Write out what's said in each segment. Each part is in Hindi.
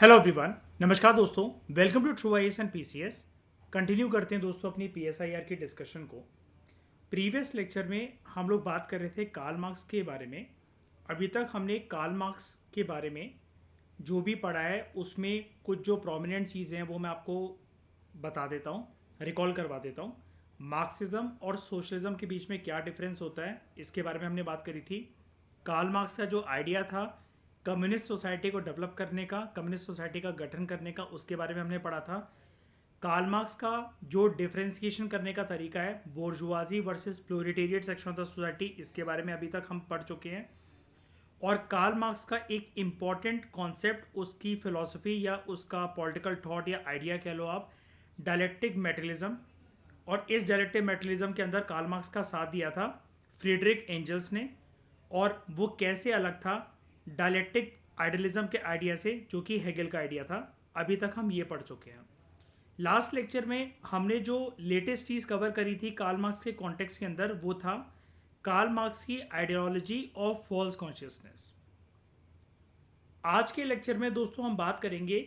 हेलो एवरीवन, नमस्कार दोस्तों। Welcome to True IAS and PCS. Continue करते हैं दोस्तों अपनी पीएसआईआर की डिस्कशन को। प्रीवियस लेक्चर में हम लोग बात कर रहे थे कार्ल मार्क्स के बारे में। अभी तक हमने कार्ल मार्क्स के बारे में जो भी पढ़ा है उसमें कुछ जो प्रोमिनेंट चीज़ें हैं वो मैं आपको बता देता हूँ, रिकॉल करवा देता हूँ। मार्क्सिज्म और सोशलिज्म के बीच में क्या डिफरेंस होता है इसके बारे में हमने बात करी थी। कार्ल मार्क्स का जो आइडिया था कम्युनिस्ट सोसाइटी को डेवलप करने का, कम्युनिस्ट सोसाइटी का गठन करने का, उसके बारे में हमने पढ़ा था। कार्ल मार्क्स का जो डिफ्रेंसिएशन करने का तरीका है bourgeoisie versus proletariat section of the society, इसके बारे में अभी तक हम पढ़ चुके हैं। और कार्ल मार्क्स का एक इम्पॉर्टेंट कॉन्सेप्ट, उसकी फिलॉसफी या उसका पॉलिटिकल थॉट या आइडिया कह लो आप, डायलेक्टिक मेटेरियलिज्म। और इस डायलेक्टिक मेटेरियलिज्म के अंदर कार्ल मार्क्स का साथ दिया था फ्रीडरिक एंजल्स ने। और वो कैसे अलग था डायलेक्टिक आइडियलिज्म के आइडिया से, जो कि हेगल का आइडिया था। अभी तक हम ये पढ़ चुके हैं। लास्ट लेक्चर में हमने जो लेटेस्ट चीज़ कवर करी थी कार्ल मार्क्स के कॉन्टेक्स्ट के अंदर, वो था कार्ल मार्क्स की आइडियोलॉजी ऑफ फॉल्स कॉन्शियसनेस। आज के लेक्चर में दोस्तों हम बात करेंगे,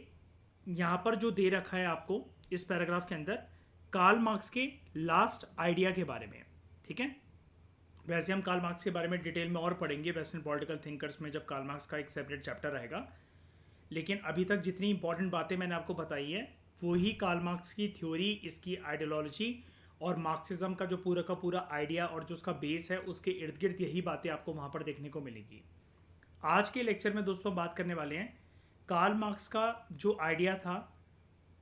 यहाँ पर जो दे रखा है आपको इस पैराग्राफ के अंदर, कार्ल मार्क्स के लास्ट आइडिया के बारे में। ठीक है, वैसे हम कार्ल मार्क्स के बारे में डिटेल में और पढ़ेंगे वेस्टर्न पॉलिटिकल थिंकर्स में, जब कार्ल मार्क्स का एक सेपरेट चैप्टर रहेगा। लेकिन अभी तक जितनी इंपॉर्टेंट बातें मैंने आपको बताई है वो ही कार्ल मार्क्स की थ्योरी, इसकी आइडियोलॉजी और मार्क्सिज्म का जो पूरा का पूरा आइडिया और जो उसका बेस है, उसके इर्द गिर्द यही बातें आपको वहाँ पर देखने को मिलेगी। आज के लेक्चर में दोस्तों बात करने वाले हैं कार्ल मार्क्स का जो आइडिया था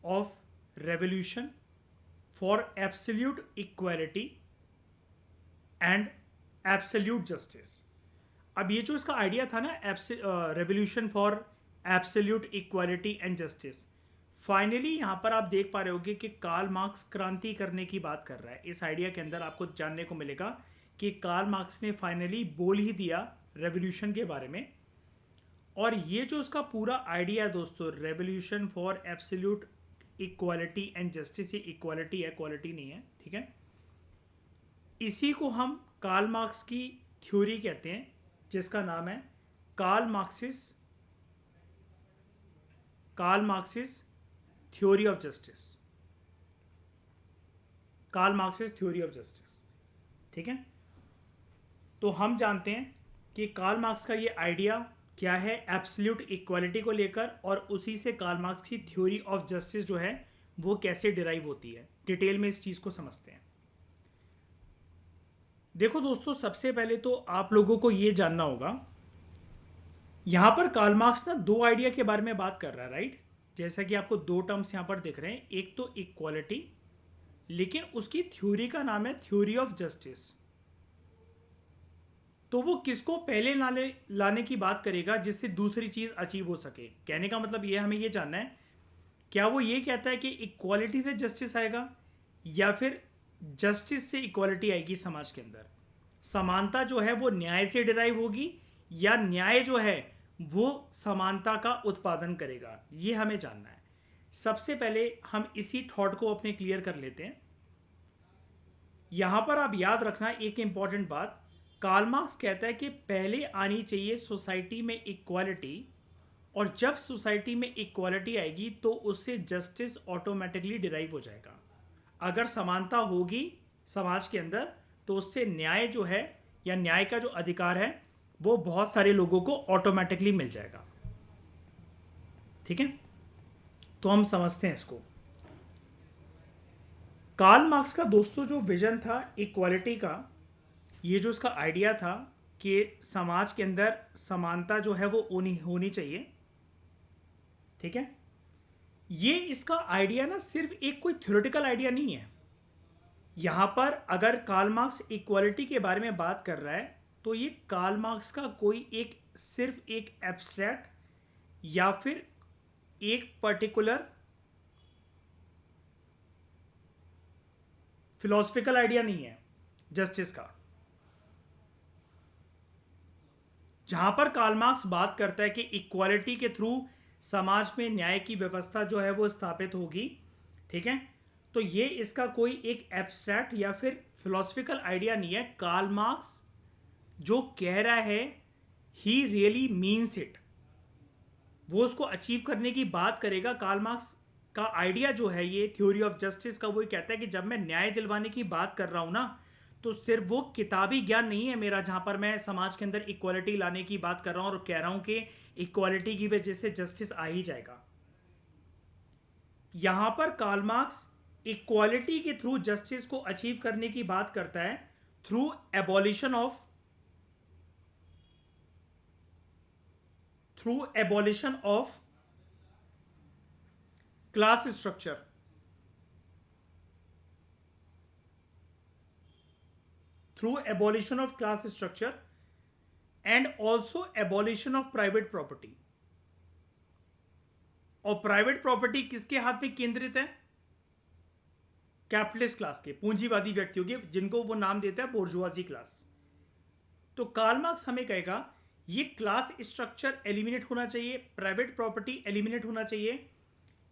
of revolution for absolute equality and absolute justice. अब ये जो इसका आइडिया था ना, revolution for absolute equality and justice, finally यहाँ पर आप देख पा रहे होगे कि कार्ल मार्क्स क्रांति करने की बात कर रहा है। इस आइडिया के अंदर आपको जानने को मिलेगा कि कार्ल मार्क्स ने फाइनली बोल ही दिया रेवोल्यूशन के बारे में। और ये जो उसका पूरा आइडिया है दोस्तों, revolution for absolute equality and justice, ये इक्वालिटी है, क्वालिटी नहीं है। ठीक है, इसी को हम कार्ल मार्क्स की थ्योरी कहते हैं, जिसका नाम है Karl Marx's theory of justice. Karl Marx's theory of justice. ठीक है, तो हम जानते हैं कि कार्ल मार्क्स का ये आइडिया क्या है एब्सोल्यूट इक्वालिटी को लेकर, और उसी से कार्ल मार्क्स की थ्योरी ऑफ जस्टिस जो है वो कैसे डिराइव होती है। डिटेल में इस चीज़ को समझते हैं। देखो दोस्तों, सबसे पहले तो आप लोगों को ये जानना होगा, यहाँ पर कार्ल मार्क्स ना दो आइडिया के बारे में बात कर रहा है, राइट। जैसा कि आपको दो टर्म्स यहाँ पर दिख रहे हैं, एक तो इक्वालिटी, लेकिन उसकी थ्योरी का नाम है थ्योरी ऑफ जस्टिस। तो वो किसको पहले लाने की बात करेगा जिससे दूसरी चीज़ अचीव हो सके। कहने का मतलब ये, हमें ये जानना है क्या वो ये कहता है कि इक्वालिटी से जस्टिस आएगा या फिर जस्टिस से इक्वालिटी आएगी समाज के अंदर। समानता जो है वो न्याय से डिराइव होगी या न्याय जो है वो समानता का उत्पादन करेगा, ये हमें जानना है। सबसे पहले हम इसी थॉट को अपने क्लियर कर लेते हैं। यहां पर आप याद रखना एक इंपॉर्टेंट बात, कार्ल मार्क्स कहता है कि पहले आनी चाहिए सोसाइटी में इक्वालिटी, और जब सोसाइटी में इक्वालिटी आएगी तो उससे जस्टिस ऑटोमेटिकली डिराइव हो जाएगा। अगर समानता होगी समाज के अंदर तो उससे न्याय जो है या न्याय का जो अधिकार है वो बहुत सारे लोगों को ऑटोमेटिकली मिल जाएगा। ठीक है, तो हम समझते हैं इसको। कार्ल मार्क्स का दोस्तों जो विजन था इक्वालिटी का, ये जो उसका आइडिया था कि समाज के अंदर समानता जो है वो होनी चाहिए। ठीक है, ये इसका आइडिया ना सिर्फ एक कोई थ्योरेटिकल आइडिया नहीं है। यहां पर अगर कार्ल मार्क्स इक्वालिटी के बारे में बात कर रहा है तो ये कार्ल मार्क्स का कोई एक सिर्फ एक एब्स्ट्रैक्ट या फिर एक पर्टिकुलर फिलोसफिकल आइडिया नहीं है जस्टिस का। जहां पर कार्ल मार्क्स बात करता है कि इक्वालिटी के थ्रू समाज में न्याय की व्यवस्था जो है वो स्थापित होगी, ठीक है, तो ये इसका कोई एक एब्स्ट्रैक्ट या फिर फिलोसफिकल आइडिया नहीं है। कार्ल मार्क्स जो कह रहा है ही रियली मीन्स इट, वो उसको अचीव करने की बात करेगा। कार्ल मार्क्स का आइडिया जो है ये थ्योरी ऑफ जस्टिस का, वो कहता है कि जब मैं न्याय दिलवाने की बात कर रहा हूं ना, तो सिर्फ वो किताबी ज्ञान नहीं है मेरा, जहां पर मैं समाज के अंदर इक्वालिटी लाने की बात कर रहा हूं और कह रहा हूं कि इक्वालिटी की वजह से जस्टिस आ ही जाएगा। यहां पर कार्ल मार्क्स इक्वालिटी के थ्रू जस्टिस को अचीव करने की बात करता है, through abolition of class structure, through abolition of class structure and also abolition of private property। और प्राइवेट प्रॉपर्टी किसके हाथ में केंद्रित है? कैपिटलिस्ट क्लास के, पूंजीवादी व्यक्तियों के, जिनको वो नाम देता है बोर्जुआजी क्लास। तो कार्ल मार्क्स हमें कहेगा ये क्लास स्ट्रक्चर एलिमिनेट होना चाहिए, प्राइवेट प्रॉपर्टी एलिमिनेट होना चाहिए,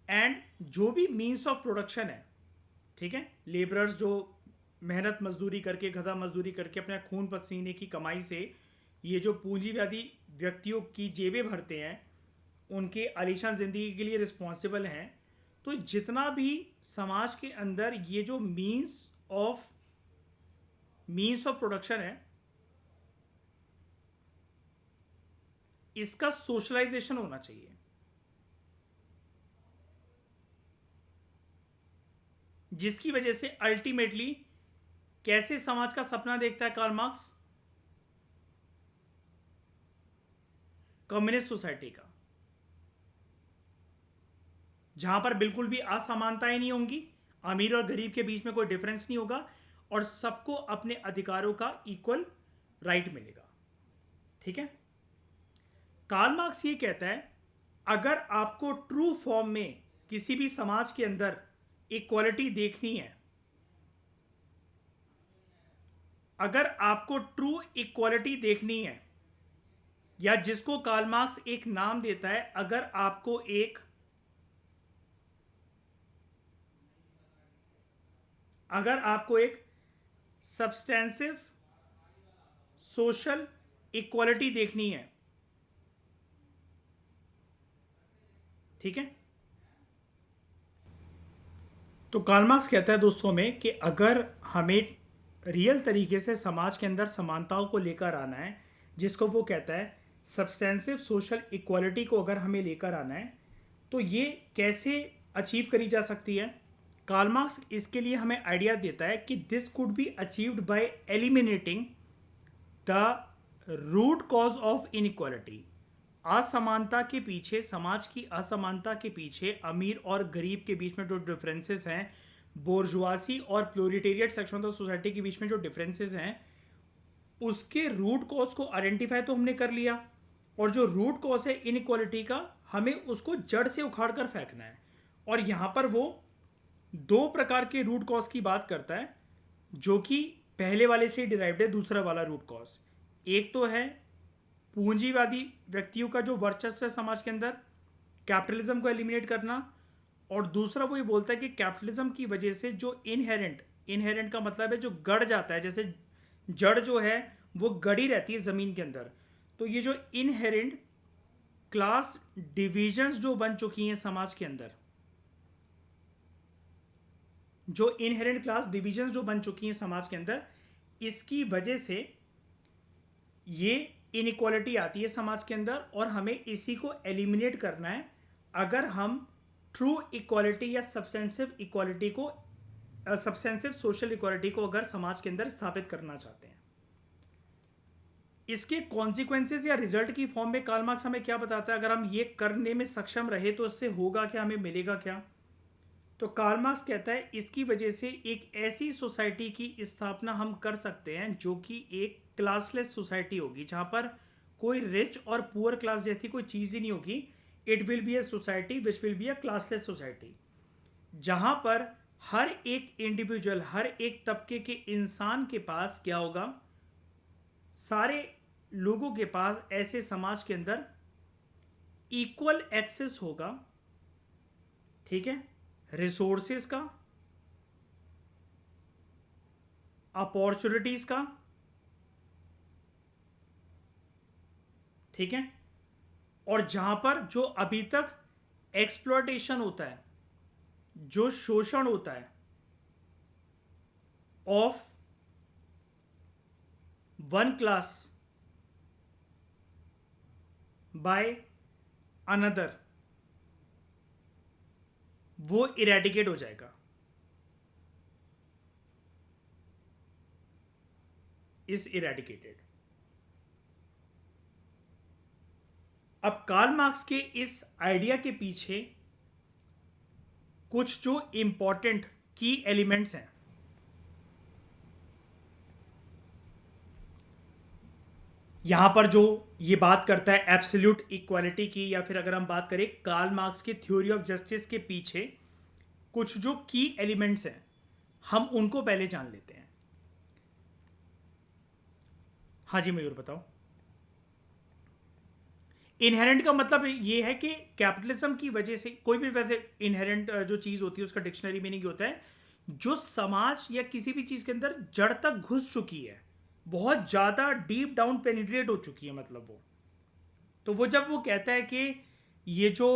एंड जो भी मीन्स ऑफ प्रोडक्शन है, ठीक है, लेबरर्स जो मेहनत मजदूरी करके, गधा मजदूरी करके अपने खून पसीने की कमाई से ये जो पूंजीवादी व्यक्तियों की जेबें भरते हैं, उनके आलीशान ज़िंदगी के लिए रिस्पॉन्सिबल हैं। तो जितना भी समाज के अंदर ये जो मीन्स ऑफ प्रोडक्शन है, इसका सोशलाइजेशन होना चाहिए, जिसकी वजह से अल्टीमेटली कैसे समाज का सपना देखता है कार्ल मार्क्स? कम्युनिस्ट सोसाइटी का, जहां पर बिल्कुल भी असमानताएं नहीं होंगी, अमीर और गरीब के बीच में कोई डिफरेंस नहीं होगा, और सबको अपने अधिकारों का इक्वल राइट मिलेगा। ठीक है, कार्ल मार्क्स ये कहता है अगर आपको ट्रू फॉर्म में किसी भी समाज के अंदर इक्वालिटी देखनी है, अगर आपको ट्रू इक्वालिटी देखनी है, या जिसको कार्ल मार्क्स एक नाम देता है, अगर आपको एक सब्सटेंसिव सोशल इक्वालिटी देखनी है, ठीक है, तो कार्ल मार्क्स कहता है दोस्तों में कि अगर हमें रियल तरीके से समाज के अंदर समानताओं को लेकर आना है, जिसको वो कहता है सब्सटेंसिव सोशल इक्वालिटी को अगर हमें लेकर आना है, तो ये कैसे अचीव करी जा सकती है? कार्ल मार्क्स इसके लिए हमें आइडिया देता है कि this could be achieved by eliminating the root cause of inequality. असमानता के पीछे, समाज की असमानता के पीछे अमीर और गरीब के बीच में जो डिफरेंसेस हैं, बोर्जुआसी और प्लोरिटेरियट सेक्शन ऑफ द सोसाइटी के बीच में जो डिफरेंसेस हैं, उसके रूट कॉज को आइडेंटिफाई तो हमने कर लिया, और जो रूट कॉज है इनइक्वालिटी का, हमें उसको जड़ से उखाड़ कर फेंकना है। और यहाँ पर वो दो प्रकार के रूट कॉज की बात करता है, जो कि पहले वाले से डिराइव्ड है। दूसरा वाला रूट कॉज, एक तो है पूंजीवादी व्यक्तियों का जो वर्चस्व है समाज के अंदर, कैपिटलिज्म को एलिमिनेट करना, और दूसरा वो ये बोलता है कि कैपिटलिज्म की वजह से जो इनहेरेंट का मतलब है जो गड़ जाता है, जैसे जड़ जो है वो गड़ी रहती है जमीन के अंदर, तो ये जो इनहेरेंट क्लास डिविजन्स जो बन चुकी हैं समाज के अंदर, जो इनहेरेंट क्लास डिविजन्स जो बन चुकी हैं समाज के अंदर, इसकी वजह से ये इनइक्वालिटी आती है समाज के अंदर, और हमें इसी को एलिमिनेट करना है अगर हम ट्रू इक्वालिटी या सब्सटेंसिव सोशल इक्वालिटी को अगर समाज के अंदर स्थापित करना चाहते हैं। इसके कॉन्सिक्वेंसेस या रिजल्ट की फॉर्म में कार्ल मार्क्स हमें क्या बताता है? अगर हम ये करने में सक्षम रहे तो इससे होगा क्या, हमें मिलेगा क्या? तो कार्ल मार्क्स कहता है इसकी वजह से एक ऐसी सोसाइटी की स्थापना हम कर सकते हैं जो कि एक क्लासलेस सोसाइटी होगी, जहां पर कोई रिच और पुअर क्लास जैसी कोई चीज़ ही नहीं होगी। It will be a society which will be a classless society, जहां पर हर एक इंडिविजुअल, हर एक तबके के इंसान के पास क्या होगा? सारे लोगों के पास ऐसे समाज के अंदर इक्वल एक्सेस होगा, ठीक है, रिसोर्सेस का, अपॉर्चुनिटीज का, ठीक है, और जहां पर जो अभी तक एक्सप्लॉयटेशन होता है, जो शोषण होता है of one class by another, वो इरेडिकेट हो जाएगा, इज इरेडिकेटेड। अब कार्ल मार्क्स के इस आइडिया के पीछे कुछ जो इंपॉर्टेंट की एलिमेंट्स हैं, यहां पर जो ये बात करता है एब्सोल्यूट इक्वालिटी की, या फिर अगर हम बात करें कार्ल मार्क्स की थ्योरी ऑफ जस्टिस के पीछे कुछ जो की एलिमेंट्स हैं, हम उनको पहले जान लेते हैं। हाँ जी मयूर बताओ। इनहेरेंट का मतलब ये है कि कैपिटलिज्म की वजह से कोई भी, वैसे इनहेरेंट जो चीज होती है उसका डिक्शनरी मीनिंग होता है जो समाज या किसी भी चीज के अंदर जड़ तक घुस चुकी है, बहुत ज्यादा डीप डाउन पेनिट्रेट हो चुकी है, मतलब वो। तो वो जब वो कहता है कि ये जो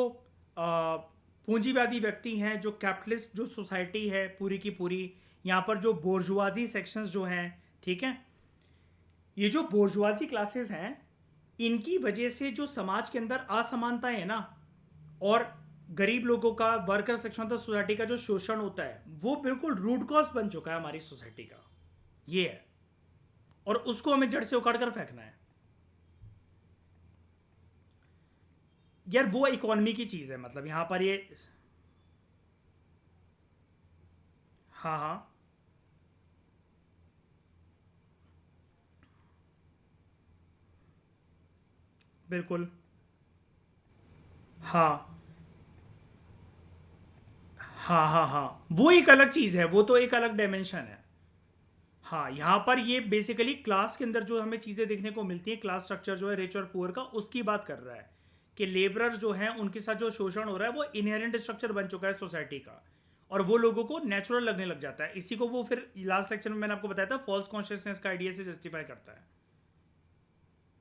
पूंजीवादी व्यक्ति हैं, जो कैपिटलिस्ट जो सोसाइटी है पूरी की पूरी, यहाँ पर जो बोर्जुआजी सेक्शंस जो हैं, ठीक है, ये जो बोर्जुआजी क्लासेस हैं, इनकी वजह से जो समाज के अंदर असमानताएं है ना, और गरीब लोगों का, worker section of the society का जो शोषण होता है, वो बिल्कुल रूट कॉज बन चुका है हमारी सोसाइटी का, ये है। और उसको हमें जड़ से उखाड़ कर फेंकना है यार, वो इकोनॉमी की चीज है, मतलब यहां पर ये। हाँ हाँ बिल्कुल। हाँ हाँ हाँ हाँ, वो एक अलग चीज है, वो तो एक अलग डायमेंशन है। हाँ, यहाँ पर ये बेसिकली क्लास के अंदर जो हमें चीज़ें देखने को मिलती हैं, क्लास स्ट्रक्चर जो है रिच और पुअर का, उसकी बात कर रहा है कि लेबरर जो हैं उनके साथ जो शोषण हो रहा है वो इनहेरेंट स्ट्रक्चर बन चुका है सोसाइटी का, और वो लोगों को नेचुरल लगने लग जाता है। इसी को वो फिर लास्ट लेक्चर में मैंने आपको बताया था, फॉल्स कॉन्शियसनेस का आइडिया से जस्टिफाई करता है।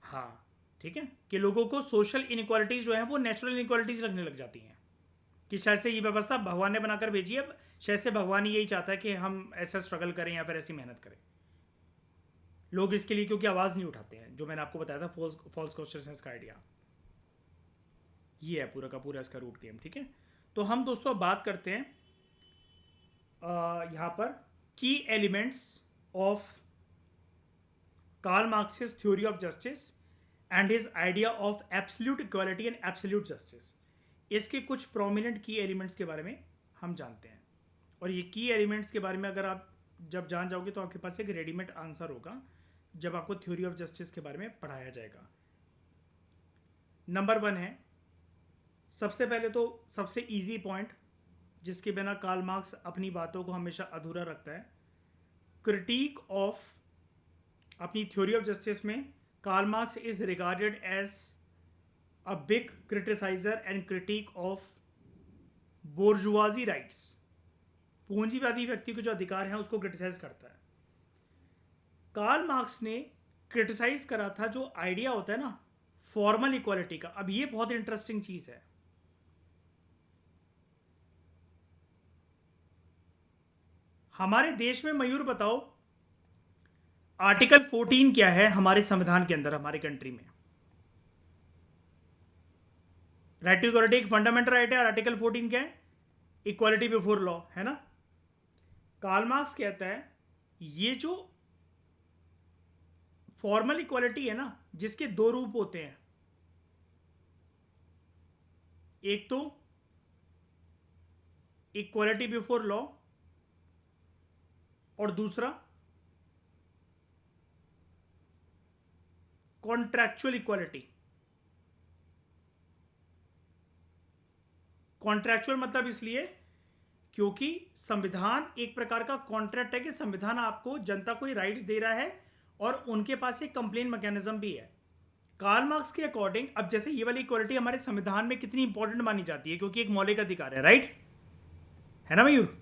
हाँ ठीक है, कि लोगों को सोशल इनइक्वालिटीज जो है वो नेचुरल इनइक्वालिटीज लगने लग जाती हैं, कि शायद से ये व्यवस्था भगवान ने बनाकर भेजी है, शायद से भगवान ही यही चाहता है कि हम ऐसा स्ट्रगल करें या फिर ऐसी मेहनत करें। लोग इसके लिए क्योंकि आवाज़ नहीं उठाते हैं, जो मैंने आपको बताया था फॉल्स कॉन्शियसनेस का आइडिया, ये है पूरा का पूरा इसका रूट गेम। ठीक है, तो हम दोस्तों बात करते हैं यहाँ पर key elements of Karl Marx's theory of justice and his idea of absolute equality and absolute justice. इसके कुछ प्रोमिनेंट की एलिमेंट्स के बारे में हम जानते हैं, और ये की एलिमेंट्स के बारे में अगर आप जब जान जाओगे तो आपके पास एक रेडीमेड आंसर होगा जब आपको थ्योरी ऑफ जस्टिस के बारे में पढ़ाया जाएगा। नंबर 1 है, सबसे पहले तो सबसे इजी पॉइंट जिसके बिना कार्ल मार्क्स अपनी बातों को हमेशा अधूरा रखता है, क्रिटिक ऑफ, अपनी थ्योरी ऑफ जस्टिस में Karl Marx is regarded as a big criticizer and critique of bourgeoisie rights. पूंजीवादी व्यक्ति के जो अधिकार हैं उसको क्रिटिसाइज करता है। कार्ल मार्क्स ने क्रिटिसाइज करा था जो आइडिया होता है ना फॉर्मल इक्वालिटी का। अब ये बहुत इंटरेस्टिंग चीज है, हमारे देश में, मयूर बताओ आर्टिकल 14 क्या है हमारे संविधान के अंदर, हमारे कंट्री में? राइट टू इक्वालिटी एक फंडामेंटल राइट है, और आर्टिकल 14 क्या है? इक्वालिटी बिफोर लॉ, है ना। कार्ल मार्क्स कहता है ये जो फॉर्मल इक्वालिटी है ना, जिसके दो रूप होते हैं, एक तो इक्वालिटी बिफोर लॉ और दूसरा कॉन्ट्रैक्चुअल इक्वालिटी। कॉन्ट्रैक्चुअल मतलब इसलिए क्योंकि संविधान एक प्रकार का कॉन्ट्रैक्ट है कि संविधान आपको, जनता को राइट्स दे रहा है और उनके पास एक कंप्लेन मैकेनिज्म भी है। कार्ल मार्क्स के अकॉर्डिंग, अब जैसे ये वाली इक्वालिटी हमारे संविधान में कितनी इंपॉर्टेंट मानी जाती है क्योंकि एक मौलिक अधिकार है, राइट, है ना मयूर।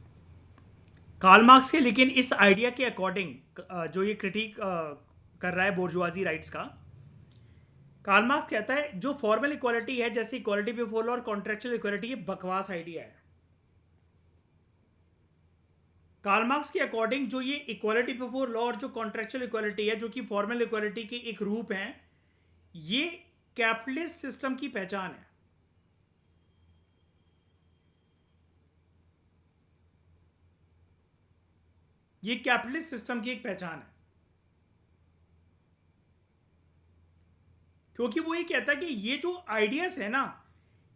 कार्ल मार्क्स के लेकिन इस आइडिया के अकॉर्डिंग जो ये क्रिटिक कर रहा है बोर्जुआजी राइट्स का, कार्ल मार्क्स कहता है जो फॉर्मल इक्वालिटी है, जैसे इक्वालिटी बिफोर लॉ और कॉन्ट्रेक्चुअल इक्वालिटी, ये बकवास आइडिया है। कार्ल मार्क्स के अकॉर्डिंग जो ये इक्वालिटी बिफोर लॉ और जो कॉन्ट्रेक्चुअल इक्वालिटी है, जो कि फॉर्मल इक्वालिटी के एक रूप हैं, ये कैपिटलिस्ट सिस्टम की पहचान है। ये कैपिटलिस्ट सिस्टम की एक पहचान है, क्योंकि वो ये कहता है कि ये जो आइडियाज है ना,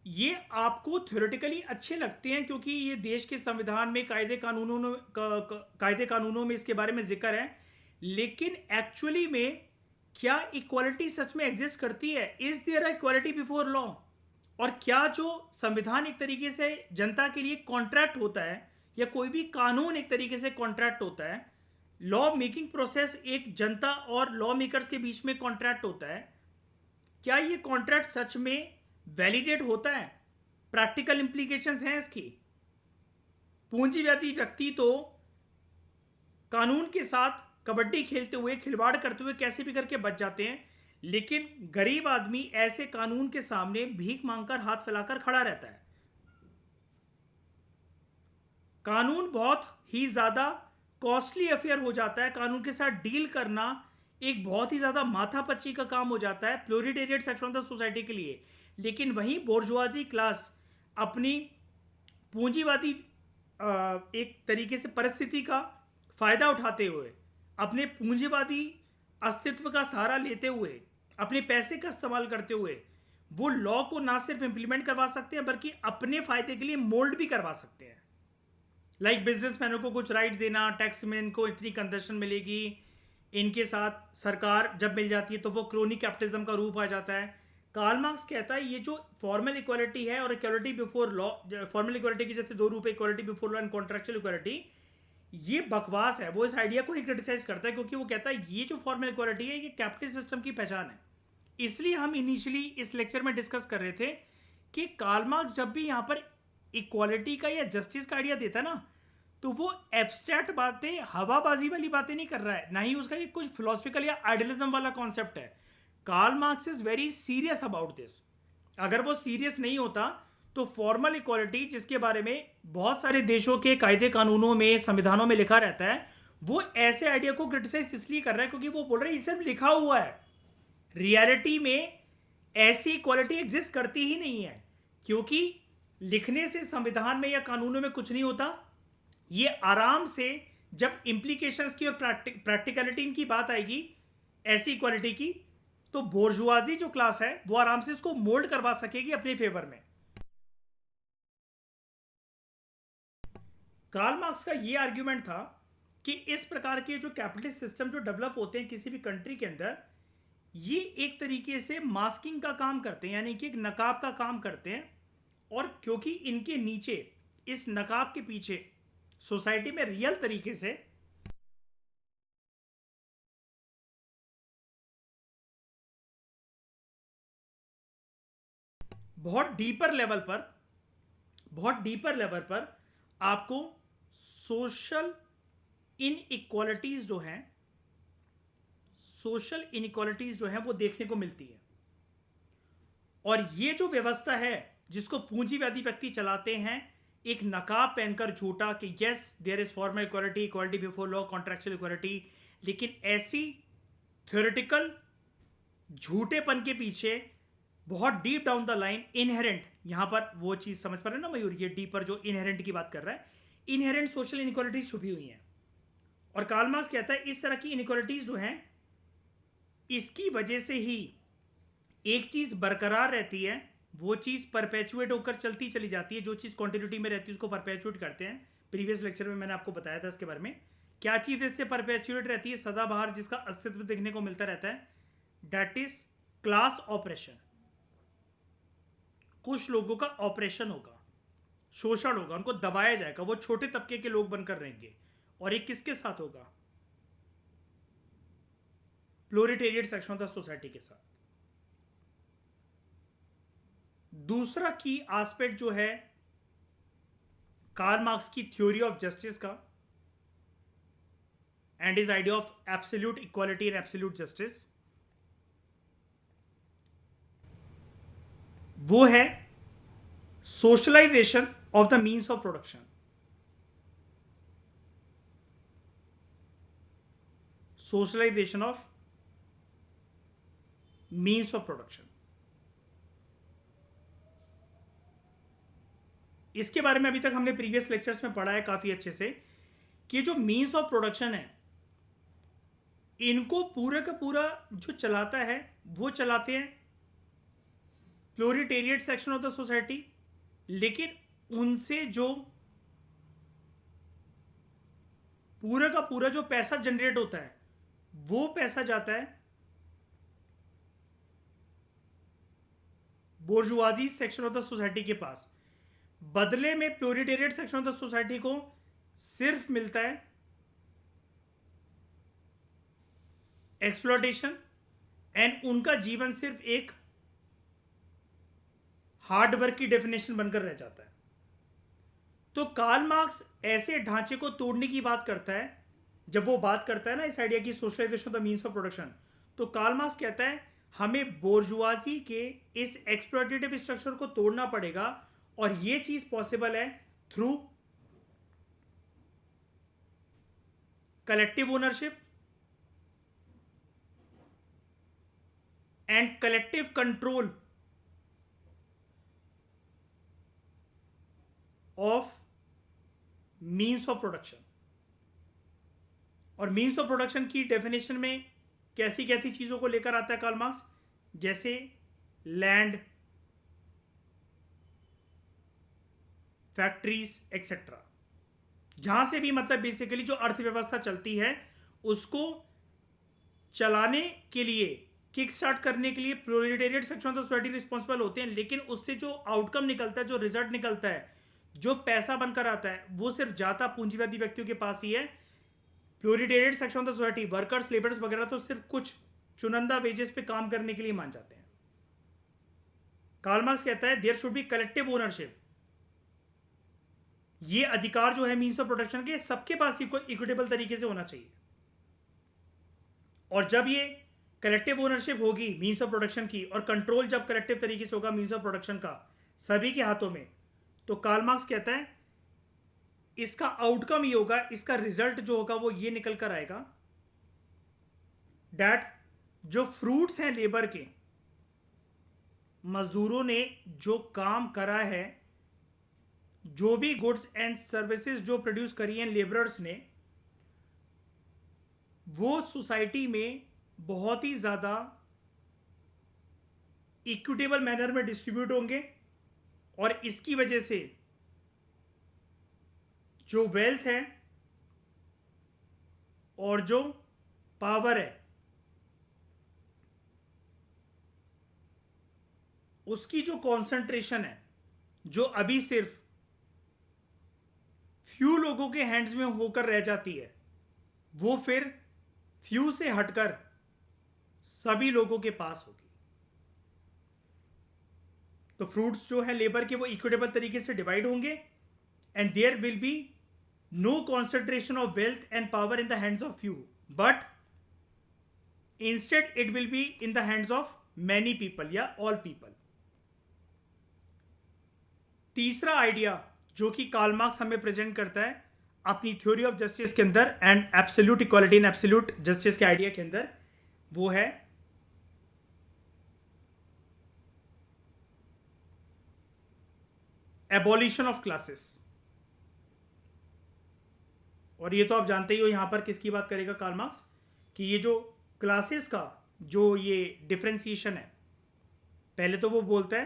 ये आपको थ्योरेटिकली अच्छे लगते हैं क्योंकि ये देश के संविधान में कायदे कानूनों में इसके बारे में जिक्र है, लेकिन एक्चुअली में क्या इक्वालिटी सच में एग्जिस्ट करती है? Is there equality before law? और क्या जो संविधान एक तरीके से जनता के लिए कॉन्ट्रैक्ट होता है, या कोई भी कानून एक तरीके से कॉन्ट्रैक्ट होता है, लॉ मेकिंग प्रोसेस एक जनता और लॉ मेकर्स के बीच में कॉन्ट्रैक्ट होता है, क्या ये कॉन्ट्रैक्ट सच में वैलिडेट होता है? प्रैक्टिकल इंप्लीकेशंस हैं इसकी। पूंजीवादी व्यक्ति तो कानून के साथ कबड्डी खेलते हुए, खिलवाड़ करते हुए कैसे भी करके बच जाते हैं, लेकिन गरीब आदमी ऐसे कानून के सामने भीख मांगकर हाथ फैलाकर खड़ा रहता है। कानून बहुत ही ज्यादा कॉस्टली अफेयर हो जाता है, कानून के साथ डील करना एक बहुत ही ज्यादा माथापच्ची का काम हो जाता है प्लोरिटेरियट सेक्शन ऑफ द सोसाइटी के लिए। लेकिन वहीं बोर्जुआजी क्लास अपनी पूंजीवादी एक तरीके से परिस्थिति का फायदा उठाते हुए, अपने पूंजीवादी अस्तित्व का सहारा लेते हुए, अपने पैसे का इस्तेमाल करते हुए, वो लॉ को ना सिर्फ इंप्लीमेंट करवा सकते हैं बल्कि अपने फायदे के लिए मोल्ड भी करवा सकते हैं। लाइक बिजनेसमैनों को कुछ राइट्स देना, टैक्स में इनको इतनी कंसेशन मिलेगी, इनके साथ सरकार जब मिल जाती है तो वो क्रोनी कैपिटलिज्म का रूप आ जाता है। कार्ल मार्क्स कहता है ये जो फॉर्मल इक्वालिटी है और equality before law, formal equality के जैसे दो रूप है, equality before law and contractual equality, ये बकवास है। वो इस आइडिया को ही क्रिटिसाइज करता है क्योंकि वो कहता है ये जो फॉर्मल इक्वालिटी है ये कैपिटलिस्ट सिस्टम की पहचान है। इसलिए हम इनिशियली इस लेक्चर में डिस्कस कर रहे थे कि कार्ल मार्क्स जब भी यहाँ पर इक्वालिटी का या जस्टिस का आइडिया देता है ना, तो वो एब्स्ट्रैक्ट बातें, हवाबाजी वाली बातें नहीं कर रहा है, ना ही उसका ये कुछ फिलोसफिकल या आइडियलिज्म वाला कॉन्सेप्ट है। Karl Marx is very serious about this. अगर वो सीरियस नहीं होता तो फॉर्मल इक्वालिटी, जिसके बारे में बहुत सारे देशों के कायदे कानूनों में, संविधानों में लिखा रहता है, वो ऐसे आइडिया को क्रिटिसाइज इसलिए कर रहा है क्योंकि वो बोल रहा है ये सिर्फ लिखा हुआ है, रियलिटी में ऐसी इक्वालिटी एग्जिस्ट करती ही नहीं है। क्योंकि लिखने से संविधान में या कानूनों में कुछ नहीं होता, ये आराम से जब इंप्लीकेशंस की और प्रैक्टिकलिटी इनकी बात आएगी ऐसी इक्वालिटी की, तो बोर्जुआजी जो क्लास है वो आराम से इसको मोल्ड करवा सकेगी अपने फेवर में। कार्ल मार्क्स का ये आर्ग्यूमेंट था कि इस प्रकार के जो कैपिटलिस्ट सिस्टम जो डेवलप होते हैं किसी भी कंट्री के अंदर, ये एक तरीके से मास्किंग का काम करते हैं, यानी कि एक नकाब का काम करते हैं। और क्योंकि इनके नीचे, इस नकाब के पीछे सोसाइटी में रियल तरीके से बहुत डीपर लेवल पर आपको सोशल इनइक्वालिटीज जो हैं वो देखने को मिलती है। और ये जो व्यवस्था है जिसको पूंजीवादी व्यक्ति चलाते हैं, एक नकाब पहनकर झूठा कि yes there is formal equality, equality before law, contractual equality, लेकिन ऐसी थ्योरेटिकल झूठेपन के पीछे बहुत deep down the line inherent, यहां पर वो चीज समझ पा रहे ना मयूर, ये डीपर जो इनहेरेंट की बात कर रहा है, इनहेरेंट सोशल इनइक्वालिटीज छुपी हुई हैं। और कार्ल मार्क्स कहता है इस तरह की इनइक्वालिटीज जो हैं, इसकी वजह से ही एक चीज बरकरार रहती है, वो चीज परपेचुएट होकर चलती चली जाती है। जो चीज कॉन्टिन्यूटी में रहती है उसको परपेचुएट करते हैं। प्रीवियस लेक्चर में मैंने आपको बताया था इसके बारे में। क्या चीज इससे परपेचुएट रहती है, सदाबहार, जिसका अस्तित्व देखने को मिलता रहता है, दैट इज क्लास ऑपरेशन। कुछ लोगों का ऑपरेशन होगा, शोषण होगा, उनको दबाया जाएगा, वो छोटे तबके के लोग बनकर रहेंगे। और ये किसके साथ होगा? Proletariat section of the society के साथ। दूसरा की एस्पेक्ट जो है कार्ल मार्क्स की थ्योरी ऑफ जस्टिस का and his idea of absolute equality and absolute justice, वो है socialisation of the means of production. Socialisation of means of production. इसके बारे में अभी तक हमने प्रीवियस लेक्चर्स में पढ़ा है काफी अच्छे से कि जो मीन्स ऑफ प्रोडक्शन है, इनको पूरा का पूरा जो चलाता है वो चलाते हैं प्लोरिटेरिएट सेक्शन ऑफ द सोसाइटी, लेकिन उनसे जो पूरा का पूरा जो पैसा जनरेट होता है वो पैसा जाता है बोर्जुआजी सेक्शन ऑफ द सोसाइटी के पास। बदले में प्लोरिटेरिएट सेक्शन ऑफ द सोसाइटी को सिर्फ मिलता है एक्सप्लॉयटेशन, एंड उनका जीवन सिर्फ एक हार्ड वर्क की डेफिनेशन बनकर रह जाता है। तो कार्ल मार्क्स ऐसे ढांचे को तोड़ने की बात करता है। जब वो बात करता है ना इस आइडिया की socialisation of the means of production, तो कार्ल मार्क्स कहता है हमें बोर्जुआजी के इस एक्सप्लॉयटेटिव स्ट्रक्चर को तोड़ना पड़ेगा, और ये चीज पॉसिबल है through collective ownership and collective control of means of production. और मीन्स ऑफ प्रोडक्शन की डेफिनेशन में कैसी कैसी चीजों को लेकर आता है कार्ल मार्क्स, जैसे लैंड, फैक्ट्रीज एक्सेट्रा। जहां से भी मतलब बेसिकली जो अर्थव्यवस्था चलती है उसको चलाने के लिए, किक स्टार्ट करने के लिए proletariat section of the society responsible होते हैं, लेकिन उससे जो आउटकम निकलता है, जो रिजल्ट निकलता है, जो पैसा बनकर आता है, वो सिर्फ जाता पूंजीवादी व्यक्तियों के पास ही है। Proletariat section of the society, workers, labours वगैरह तो सिर्फ कुछ चुनिंदा वेजेस पे काम करने के लिए मान जाते हैं। कार्ल मार्क्स कहता है there should be collective ownership. ये अधिकार जो है मीन्स ऑफ प्रोडक्शन के सबके पास इक्विटेबल तरीके से होना चाहिए, और जब ये कलेक्टिव ओनरशिप होगी मीन्स ऑफ प्रोडक्शन की, और कंट्रोल जब कलेक्टिव तरीके से होगा मीन्स ऑफ प्रोडक्शन का सभी के हाथों में, तो कार्ल मार्क्स कहता है इसका आउटकम ये होगा, इसका रिजल्ट जो होगा वो ये निकल कर आएगा दैट जो फ्रूट्स हैं लेबर के, मजदूरों ने जो काम करा है, जो भी गुड्स एंड सर्विसेज जो प्रोड्यूस करी हैं लेबरर्स ने, वो सोसाइटी में बहुत ही ज्यादा इक्विटेबल मैनर में डिस्ट्रीब्यूट होंगे, और इसकी वजह से जो वेल्थ है और जो पावर है उसकी जो कॉन्सेंट्रेशन है, जो अभी सिर्फ फ्यू लोगों के हैंड्स में होकर रह जाती है, वो फिर फ्यू से हटकर सभी लोगों के पास होगी। तो फ्रूट्स जो है लेबर के वो इक्विटेबल तरीके से डिवाइड होंगे, and there will be no concentration of wealth and power in the hands of few, but instead it will be in the hands of many people या ऑल पीपल। तीसरा आइडिया जो कि कार्ल मार्क्स हमें प्रेजेंट करता है अपनी थ्योरी ऑफ जस्टिस के अंदर and absolute equality and absolute justice के आइडिया के अंदर, वो है एबॉलिशन ऑफ क्लासेस। और ये तो आप जानते ही हो यहां पर किसकी बात करेगा कार्ल मार्क्स, कि ये जो क्लासेस का जो ये डिफरेंशिएशन है, पहले तो वो बोलता है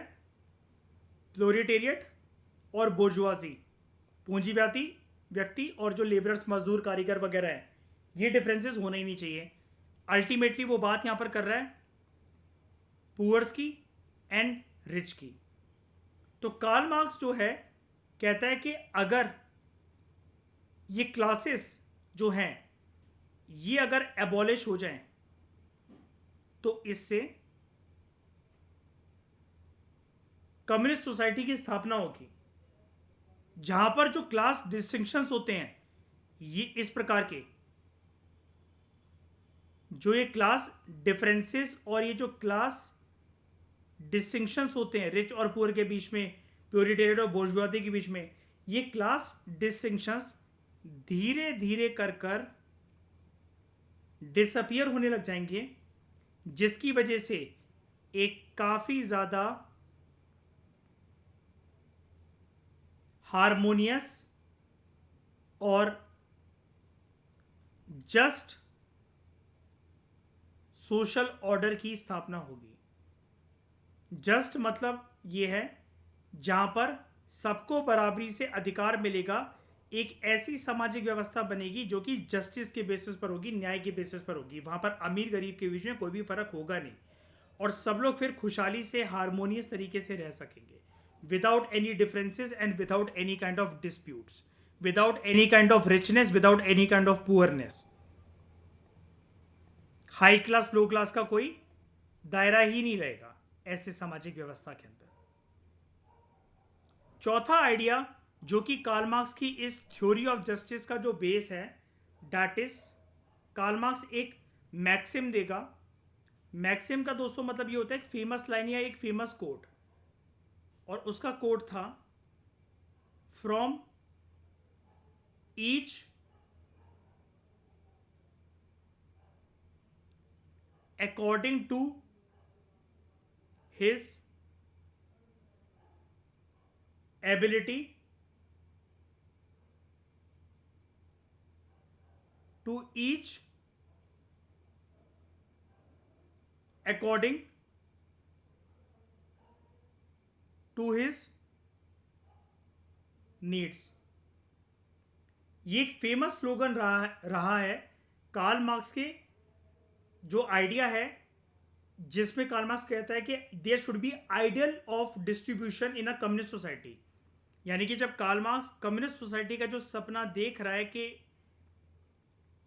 प्लोरिटेरिएट और बोर्जुआजी, पूंजीवादी व्यक्ति और जो लेबरर्स, मजदूर, कारीगर वगैरह है, ये डिफरेंसेस होने ही नहीं चाहिए। अल्टीमेटली वो बात यहां पर कर रहा है पुअर्स की एंड रिच की। तो कार्ल मार्क्स जो है कहता है कि अगर ये क्लासेस जो हैं ये अगर एबॉलिश हो जाएं तो इससे कम्युनिस्ट सोसाइटी की स्थापना होगी, जहां पर जो क्लास डिस्टिंक्शंस होते हैं ये इस प्रकार के, जो ये क्लास डिफरेंसेस और ये जो क्लास डिस्टिंक्शंस होते हैं रिच और पुअर के बीच में, प्योरिटेटेड और बोर्जुआजी के बीच में, ये क्लास डिस्टिंक्शंस धीरे धीरे कर कर डिसअपियर होने लग जाएंगे, जिसकी वजह से एक काफी ज्यादा हारमोनियस और जस्ट सोशल ऑर्डर की स्थापना होगी। जस्ट मतलब ये है जहां पर सबको बराबरी से अधिकार मिलेगा, एक ऐसी सामाजिक व्यवस्था बनेगी जो कि जस्टिस के बेसिस पर होगी, न्याय के बेसिस पर होगी। वहां पर अमीर गरीब के बीच में कोई भी फर्क होगा नहीं और सब लोग फिर खुशहाली से हारमोनियस तरीके से रह सकेंगे, without any differences and without any kind of disputes, without any kind of richness, without any kind of poorness. High class low class का कोई दायरा ही नहीं रहेगा ऐसे सामाजिक व्यवस्था के अंदर। चौथा आइडिया जो कि कार्ल मार्क्स की इस थ्योरी ऑफ जस्टिस का जो बेस है, दैट इज कार्ल मार्क्स एक मैक्सिम देगा। मैक्सिम का दोस्तों मतलब ये होता है एक फेमस लाइन या एक फेमस कोट, और उसका कोट था from each according to his ability to each according to his needs। ये एक फेमस स्लोगन रहा है कार्ल मार्क्स के, जो आइडिया है जिसमें कार्ल मार्क्स कहता है कि there should be ideal of distribution in a communist society. यानी कि जब कार्ल मार्क्स कम्युनिस्ट सोसाइटी का जो सपना देख रहा है कि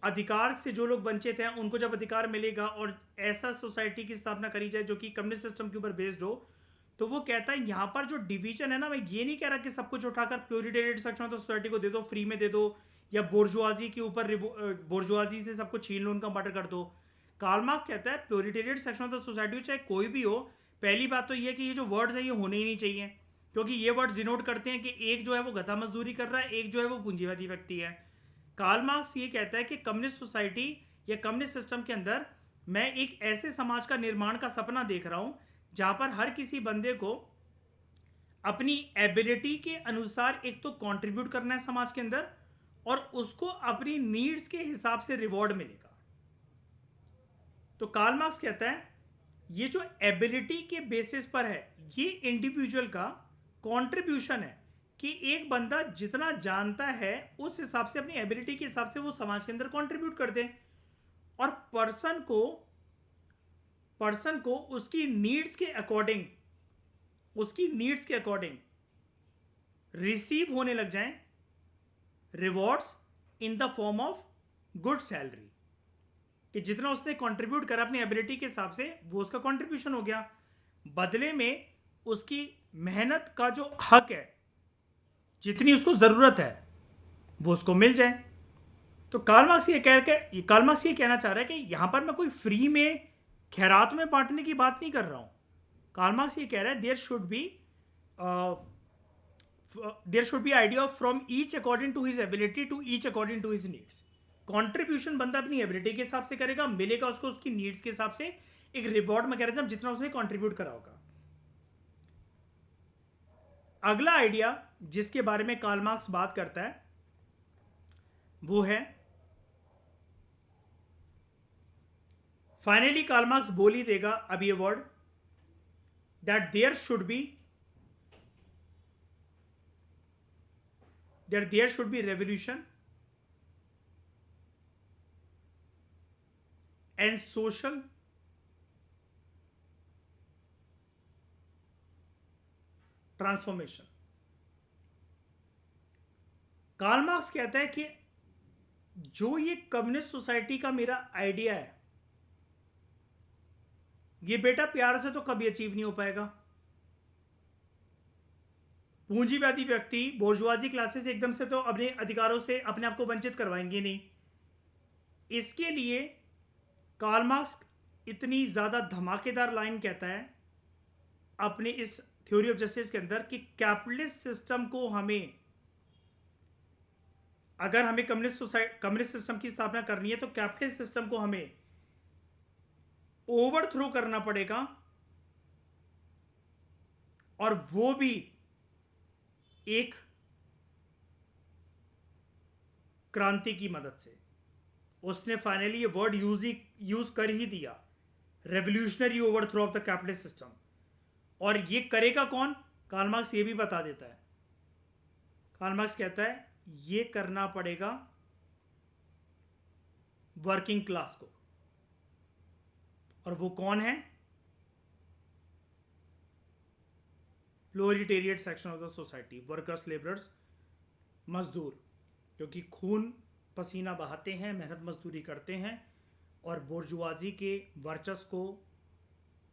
अधिकार से जो लोग वंचित हैं उनको जब अधिकार मिलेगा और ऐसा सोसाइटी की स्थापना करी जाए जो कि कम्युनिस्ट सिस्टम के ऊपर बेस्ड हो, तो वो कहता है यहां पर जो डिवीजन है ना, मैं ये नहीं कह रहा कि सब कुछ उठाकर प्योरिटेटेड सेक्शन ऑफ द सोसाइटी को दे दो, फ्री में दे दो, या बोर्जुआजी के ऊपर बोर्जुआजी से सब कुछ छीन लो, उनका मर्डर कर दो। कार्ल मार्क्स कहता है प्योरिटेटेड सेक्शन ऑफ द सोसाइटी चाहे कोई भी हो, पहली बात तो ये है कि ये जो वर्ड्स है ये होने ही नहीं चाहिए, क्योंकि ये वर्ड्स डिनोट करते हैं कि एक जो है वो गधा मजदूरी कर रहा है, एक जो है वो पूंजीवादी व्यक्ति है। कार्ल मार्क्स ये कहता है कि कम्युनिस्ट सोसाइटी या कम्युनिस्ट सिस्टम के अंदर मैं एक ऐसे समाज का निर्माण का सपना देख रहा हूं जहां पर हर किसी बंदे को अपनी एबिलिटी के अनुसार एक तो कंट्रीब्यूट करना है समाज के अंदर, और उसको अपनी नीड्स के हिसाब से रिवॉर्ड मिलेगा। तो कार्ल मार्क्स कहता है ये जो एबिलिटी के बेसिस पर है ये इंडिविजुअल का कंट्रीब्यूशन है, कि एक बंदा जितना जानता है उस हिसाब से अपनी एबिलिटी के हिसाब से वो समाज के अंदर कंट्रीब्यूट कर दे, और पर्सन को उसकी नीड्स के अकॉर्डिंग रिसीव होने लग जाएं rewards in the form of good salary, कि जितना उसने कंट्रीब्यूट करा अपनी एबिलिटी के हिसाब से वो उसका कंट्रीब्यूशन हो गया, बदले में उसकी मेहनत का जो हक है, जितनी उसको जरूरत है वो उसको मिल जाए। तो कार्ल मार्क्स ये कहना चाह रहा है कि यहां पर मैं कोई फ्री में खैरात में बांटने की बात नहीं कर रहा हूं। कार्ल मार्क्स ये कह रहा है there should be idea from each according to his ability to each according to his needs. Contribution बंदा अपनी एबिलिटी के हिसाब से करेगा, मिलेगा उसको उसकी नीड्स के हिसाब से एक रिवॉर्ड मैकेनिज्म जितना उसने कंट्रीब्यूट करा होगा। अगला आइडिया जिसके बारे में कार्ल मार्क्स बात करता है वो है, फाइनली कार्ल मार्क्स बोल ही देगा अब ये word, that there should be revolution and social transformation. Karl Marx कहता है कि जो ये कम्युनिस्ट सोसाइटी का मेरा आइडिया है ये बेटा प्यार से तो कभी अचीव नहीं हो पाएगा। पूंजीवादी व्यक्ति बोर्जुआजी क्लासेस एकदम से तो अपने अधिकारों से अपने आप को वंचित करवाएंगे नहीं। इसके लिए कार्ल मार्क्स इतनी ज्यादा धमाकेदार लाइन कहता है अपने इस थ्योरी ऑफ जस्टिस के अंदर कि कैपिटलिस्ट सिस्टम को हमें, अगर हमें कम्युनिस्ट सिस्टम की स्थापना करनी है तो कैपिटलिस्ट सिस्टम को हमें ओवरथ्रो करना पड़ेगा, और वो भी एक क्रांति की मदद से। उसने फाइनली ये वर्ड यूज कर ही दिया, revolutionary overthrow of the capitalist system. और ये करेगा कौन? कार्ल मार्क्स ये भी बता देता है। कार्ल मार्क्स कहता है ये करना पड़ेगा वर्किंग क्लास को। और वो कौन है? Proletariat section of the society, workers, labourers, मजदूर, क्योंकि खून पसीना बहाते हैं, मेहनत मजदूरी करते हैं, और बोर्जुआजी के वर्चस्व को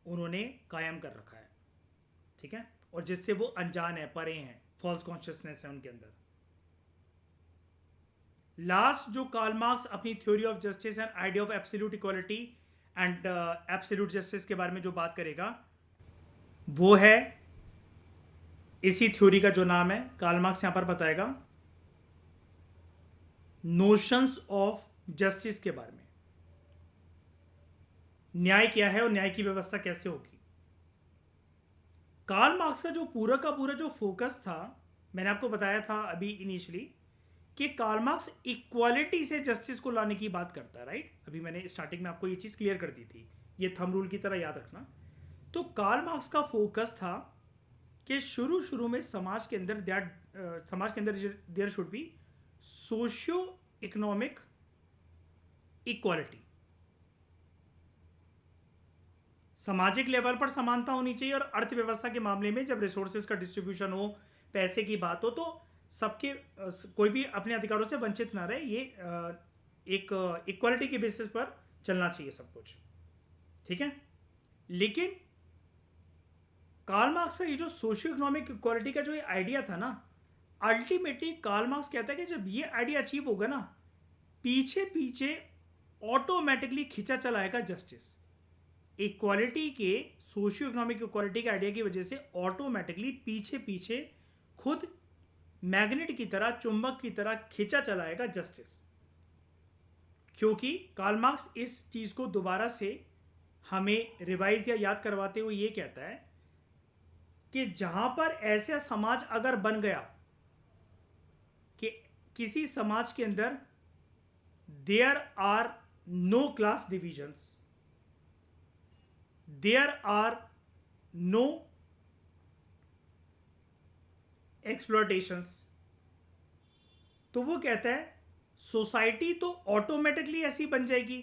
उन्होंने कायम कर रखा है, ठीक है, और जिससे वो अनजान है, परे हैं, फॉल्स कॉन्शियसनेस है उनके अंदर। लास्ट जो कार्ल मार्क्स अपनी theory of justice and idea of absolute equality and absolute justice के बारे में जो बात करेगा वो है इसी थ्योरी का जो नाम है, कार्ल मार्क्स यहां पर बताएगा नोशंस ऑफ जस्टिस के बारे में। न्याय क्या है और न्याय की व्यवस्था कैसे होगी। कार्ल मार्क्स का पूरा जो फोकस था, मैंने आपको बताया था अभी इनिशियली कि कार्ल मार्क्स इक्वालिटी से जस्टिस को लाने की बात करता है, राइट। अभी मैंने स्टार्टिंग में आपको ये चीज क्लियर कर दी थी, ये थंब रूल की तरह याद रखना। तो कार्ल मार्क्स का फोकस था कि शुरू में समाज के अंदर there should be socio economic equality. सामाजिक लेवल पर समानता होनी चाहिए, और अर्थव्यवस्था के मामले में जब रिसोर्सेज का डिस्ट्रीब्यूशन हो, पैसे की बात हो, तो सबके कोई भी अपने अधिकारों से वंचित ना रहे। ये एक इक्वालिटी के बेसिस पर चलना चाहिए सब कुछ, ठीक है। लेकिन कार्ल मार्क्स का ये जो सोशियो इकोनॉमिक इक्वालिटी का जो ये आइडिया था ना, अल्टीमेटली कार्ल मार्क्स कहता है कि जब ये आइडिया अचीव होगा ना, पीछे पीछे ऑटोमेटिकली खींचा चला आएगा जस्टिस। इक्वालिटी के, सोशियो इकोनॉमिक इक्वालिटी के आइडिया की वजह से ऑटोमेटिकली पीछे पीछे खुद मैग्नेट की तरह, चुंबक की तरह खींचा चलाएगा जस्टिस। क्योंकि कार्ल मार्क्स इस चीज को दोबारा से हमें रिवाइज या याद करवाते हुए ये कहता है कि जहां पर ऐसा समाज अगर बन गया कि किसी समाज के अंदर there are no class divisions, there are no exploitations, तो वो कहता है सोसाइटी तो ऑटोमेटिकली ऐसी बन जाएगी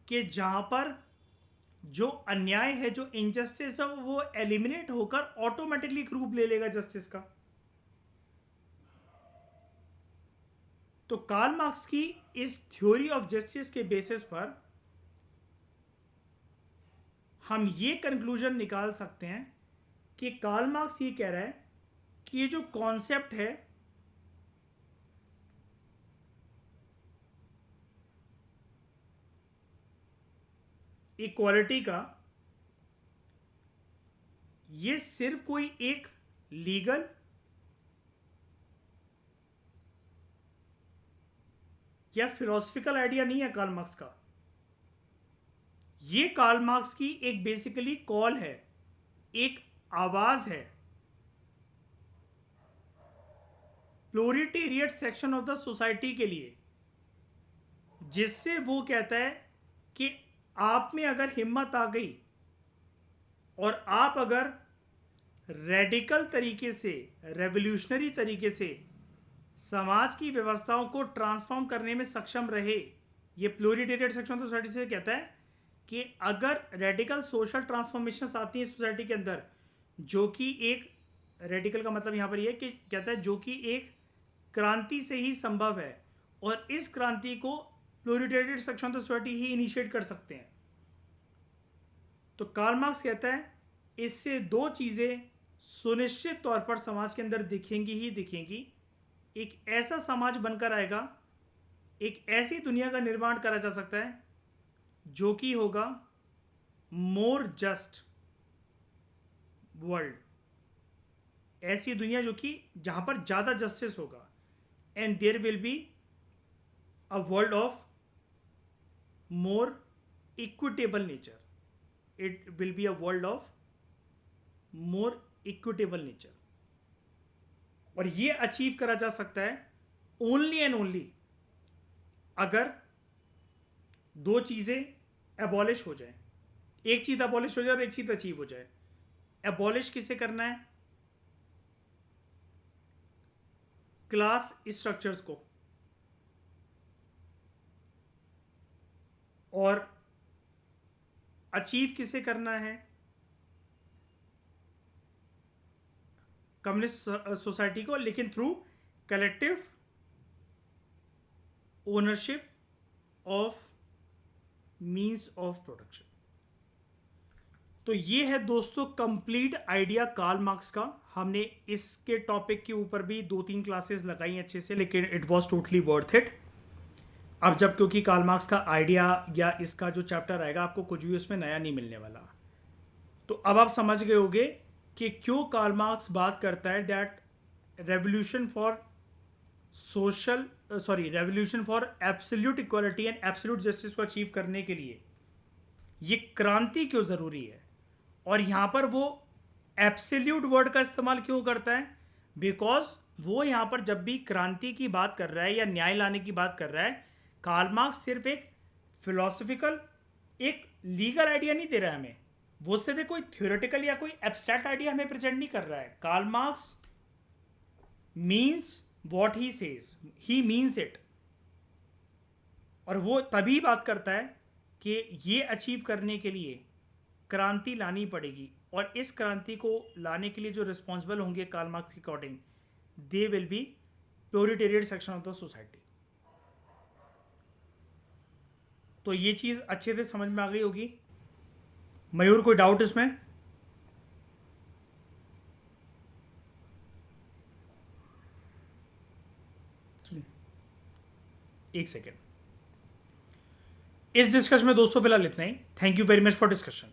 कि जहां पर जो अन्याय है, जो इनजस्टिस है, वो एलिमिनेट होकर ऑटोमेटिकली एक रूप ले लेगा जस्टिस का। तो कार्ल मार्क्स की इस थ्योरी ऑफ जस्टिस के बेसिस पर हम ये कंक्लूजन निकाल सकते हैं कि कार्ल मार्क्स ये कह रहा है कि ये जो कॉन्सेप्ट है इक्वालिटी का, ये सिर्फ कोई एक लीगल या फिलोसफिकल आइडिया नहीं है कार्ल मार्क्स का। ये कार्ल मार्क्स की एक बेसिकली कॉल है, एक आवाज है proletariat section of the society के लिए, जिससे वो कहता है कि आप में अगर हिम्मत आ गई और आप अगर रेडिकल तरीके से, रेवोल्यूशनरी तरीके से समाज की व्यवस्थाओं को ट्रांसफॉर्म करने में सक्षम रहे, ये proletariat section of the society से कहता है कि अगर रेडिकल सोशल ट्रांसफॉर्मेशन आती है सोसाइटी के अंदर, जो कि एक रेडिकल का मतलब यहां पर यह कि कहता है जो कि एक क्रांति से ही संभव है, और इस क्रांति को proletariat section of the society he initiate कर सकते हैं। तो कार्ल मार्क्स कहता है इससे दो चीजें सुनिश्चित तौर पर समाज के अंदर दिखेंगी ही दिखेंगी। एक ऐसा समाज बनकर आएगा, एक ऐसी दुनिया का निर्माण करा जा सकता है जो कि होगा मोर जस्ट, वर्ल्ड, ऐसी दुनिया जो कि जहां पर ज्यादा जस्टिस होगा, and there will be a world of more equitable nature, it will be a world of more equitable nature. और ये अचीव करा जा सकता है ओनली एंड ओनली अगर दो चीजें एबॉलिश हो जाए, एक चीज एबॉलिश हो जाए और एक चीज अचीव हो जाए। एबॉलिश किसे करना है? क्लास स्ट्रक्चर्स को, और अचीव किसे करना है? कम्युनिस्ट सोसाइटी को, लेकिन through collective ownership of means of production. तो ये है दोस्तों कंप्लीट आइडिया कार्ल मार्क्स का। हमने इसके टॉपिक के ऊपर भी 2-3 क्लासेस लगाई अच्छे से, लेकिन it was totally worth it. अब जब क्योंकि कार्ल मार्क्स का आइडिया या इसका जो चैप्टर आएगा आपको कुछ भी उसमें नया नहीं मिलने वाला, तो अब आप समझ गए होंगे कि क्यों कार्ल मार्क्स बात करता है that revolution for revolution for absolute equality and absolute justice को अचीव करने के लिए ये क्रांति क्यों जरूरी है। और यहां पर वो एब्सोल्यूट वर्ड का इस्तेमाल क्यों करता है? बिकॉज वो यहां पर जब भी क्रांति की बात कर रहा है या न्याय लाने की बात कर रहा है, कार्ल मार्क्स सिर्फ एक फिलोसफिकल, एक लीगल आइडिया नहीं दे रहा है हमें, वो सिर्फ कोई थ्योरेटिकल या कोई एब्स्ट्रैक्ट आइडिया हमें प्रेजेंट नहीं कर रहा है। Karl Marx means what he says, he means it. और वो तभी बात करता है कि ये अचीव करने के लिए क्रांति लानी पड़ेगी, और इस क्रांति को लाने के लिए जो रिस्पॉन्सिबल होंगे कार्ल मार्क्स के according, they will be proletarian section of the society. तो ये चीज अच्छे से समझ में आ गई होगी। मयूर, कोई डाउट इसमें? एक सेकेंड। इस डिस्कशन में दोस्तों फिलहाल इतना ही। Thank you very much for discussion.